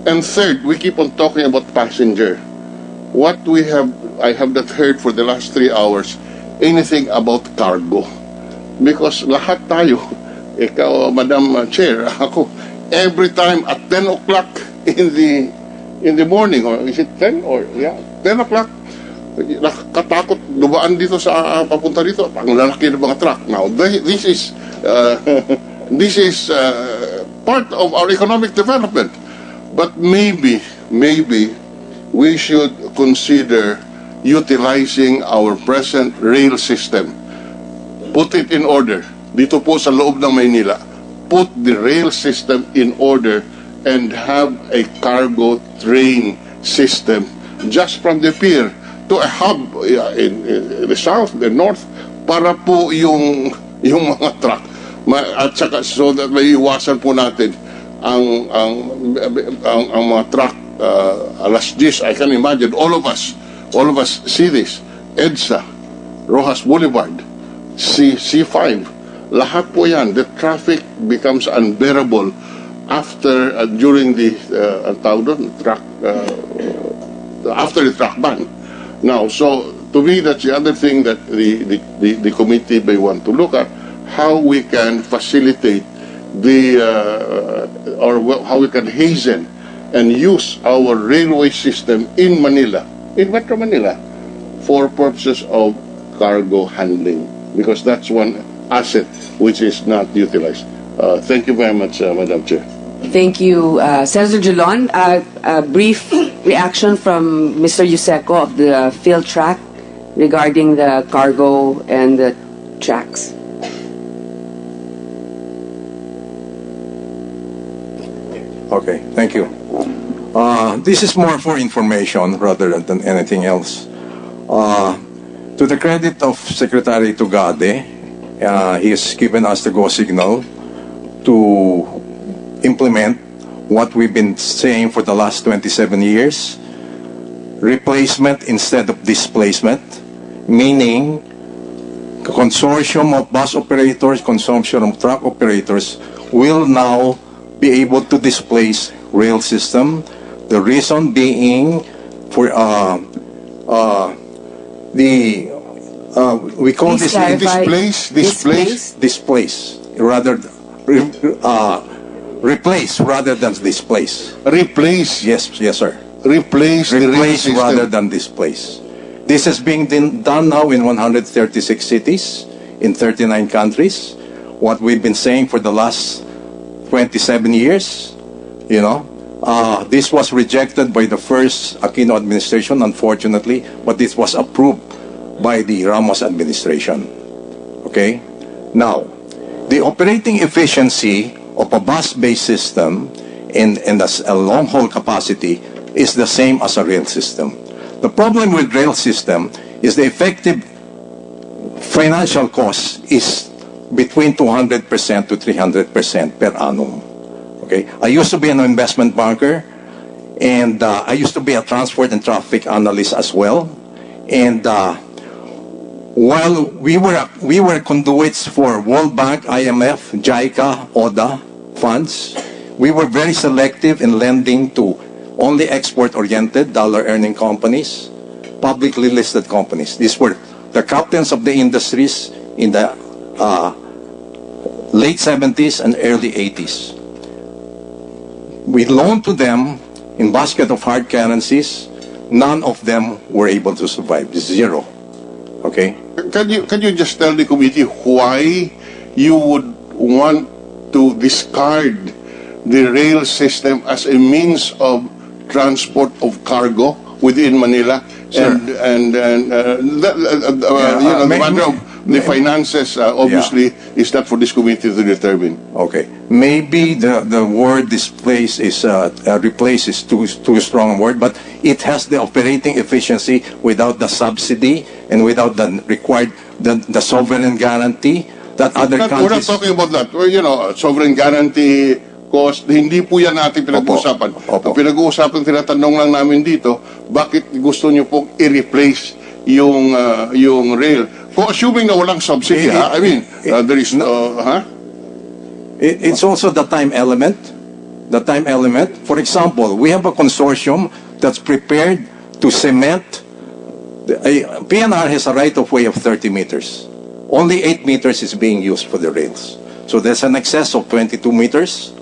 And third, we keep on talking about passenger. What I have not heard for the last 3 hours anything about cargo. Because lahat tayo, ikaw, Madam Chair, ako, every time at 10 o'clock in the morning, or is it 10? Or, yeah, 10 o'clock, nakakatakot dumaan dito sa papunta dito, ang lalaki ng mga truck. Now, this is part of our economic development. But maybe we should consider utilizing our present rail system. Put it in order. Dito po sa loob ng Maynila, put the rail system in order and have a cargo train system just from the pier to a hub in the south, the north, para po yung mga truck. At saka so that may iwasan po natin ang mga truck alas 10. I can imagine all of us see this. EDSA, Rojas Boulevard, C5, lahat po yan. The traffic becomes unbearable after during the after the truck ban. Now, so to me, that's the other thing that the committee may want to look at, how we can facilitate how we can hasten and use our railway system in Manila, in Metro Manila, for purposes of cargo handling, because that's one asset which is not utilized. Thank you very much, Madam Chair. Thank you, Senator Julon. A brief reaction from Mr. Yuseco of the Philtrak regarding the cargo and the tracks. Okay, thank you. This is more for information rather than anything else. To the credit of Secretary Tugade, he has given us the go signal to implement what we've been saying for the last 27 years, replacement instead of displacement, meaning consortium of bus operators, consortium of truck operators will now be able to displace rail system. The reason being for we call Please this displace rather replace rather than displace. Replace. Yes, sir. Replace rather than displace. This is being done now in 136 cities in 39 countries. What we've been saying for the last 27 years, this was rejected by the first Aquino administration, unfortunately, but this was approved by the Ramos administration. Okay? Now, the operating efficiency of a bus-based system and a long-haul capacity is the same as a rail system. The problem with rail system is the effective financial cost is between 200% to 300% per annum. Okay, I used to be an investment banker, and I used to be a transport and traffic analyst as well. And while we were conduits for World Bank, IMF, JICA, ODA funds, we were very selective in lending to only export-oriented, dollar-earning companies, publicly listed companies. These were the captains of the industries in the late 70s and early 80s. We loaned to them in basket of hard currencies. None of them were able to survive. Zero. Okay? Can you just tell the committee why you would want to discard the rail system as a means of transport of cargo within Manila? Sure. The matter of the finances obviously is not for this committee to determine. Okay. Maybe the word displace is replace is too strong a word, but it has the operating efficiency without the subsidy and without the required the sovereign guarantee that other countries. We're not talking about that. Sovereign guarantee cost, hindi po yan natin pinag-uusapan. Opo. Ang pinag-uusapan, tinatanong lang namin dito, bakit gusto nyo pong i-replace yung rail? Kung assuming na walang subsidy, there is no, It's also the time element. the time element. For example, we have a consortium that's prepared to cement. PNR has a right-of-way of 30 meters. Only 8 meters is being used for the rails. So there's an excess of 22 meters.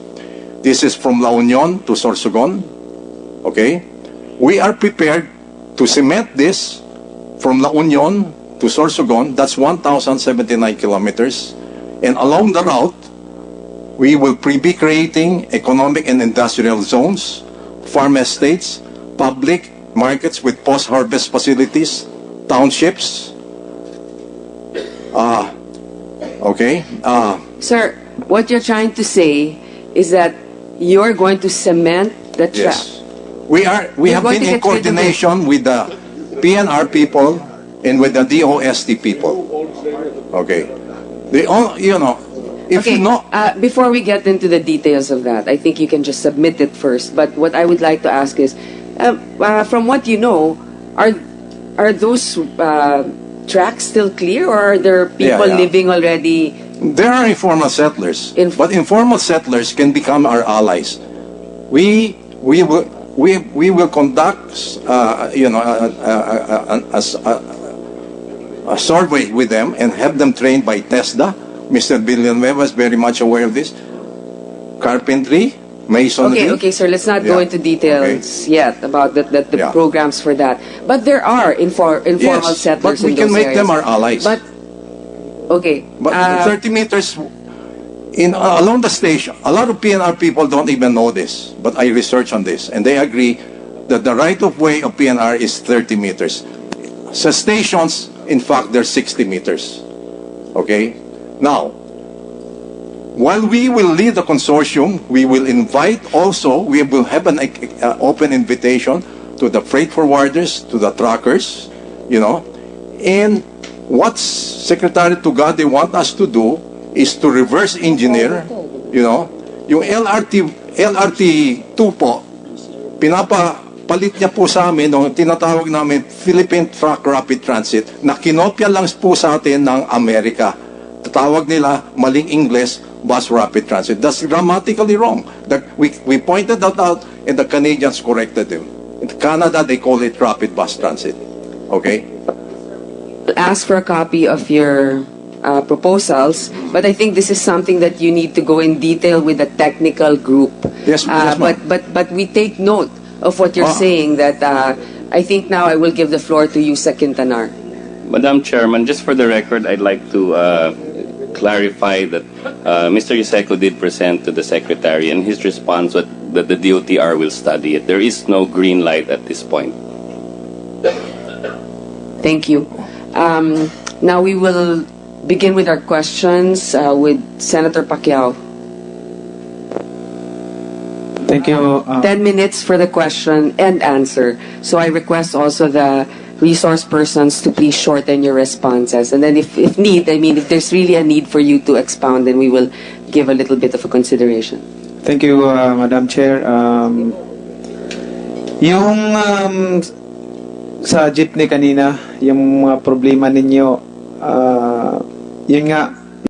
This is from La Union to Sorsogon. Okay? We are prepared to cement this from La Union to Sorsogon. That's 1,079 kilometers. And along the route, we will be creating economic and industrial zones, farm estates, public markets with post-harvest facilities, townships. Sir, what you're trying to say is that you're going to cement the track. Yes. We have been in coordination with the PNR people and with the DOST people. Okay. If you know... before we get into the details of that, I think you can just submit it first. But what I would like to ask is, from what you know, are those tracks still clear, or are there people living already? There are informal settlers, but informal settlers can become our allies. We will conduct a survey with them and have them trained by TESDA. Mr. Villanueva is very much aware of this. Carpentry, masonry. Okay, sir, let's not go into details yet about the programs for that. But there are informal settlers but we can make them our allies. But 30 meters along the station, a lot of PNR people don't even know this, but I research on this, and they agree that the right-of-way of PNR is 30 meters. Sa stations, in fact, they're 60 meters. Okay? Now, while we will lead the consortium, we will have an open invitation to the freight forwarders, to the truckers, and what Secretary Tugade want us to do is to reverse engineer, yung LRT2 po, palit niya po sa amin, nung tinatawag namin Philippine Truck Rapid Transit, na kinopya lang po sa atin ng Amerika. Tawag nila, maling English, Bus Rapid Transit. That's grammatically wrong. We pointed that out, and the Canadians corrected them. In Canada, they call it Rapid Bus Transit. Okay? Ask for a copy of your proposals, but I think this is something that you need to go in detail with the technical group. Yes, but we take note of what you're saying, that I think now I will give the floor to you, Quintanar. Madam Chairman, just for the record, I'd like to clarify that Mr. Yuseco did present to the Secretary, and his response was that the DOTR will study it. There is no green light at this point. Thank you. Now we will begin with our questions with Senator Pacquiao. Thank you. 10 minutes for the question and answer. So I request also the resource persons to please shorten your responses. And then if there's really a need for you to expound, then we will give a little bit of a consideration. Thank you, Madam Chair. Yung sa jeepney kanina, yung mga problema ninyo, yun nga,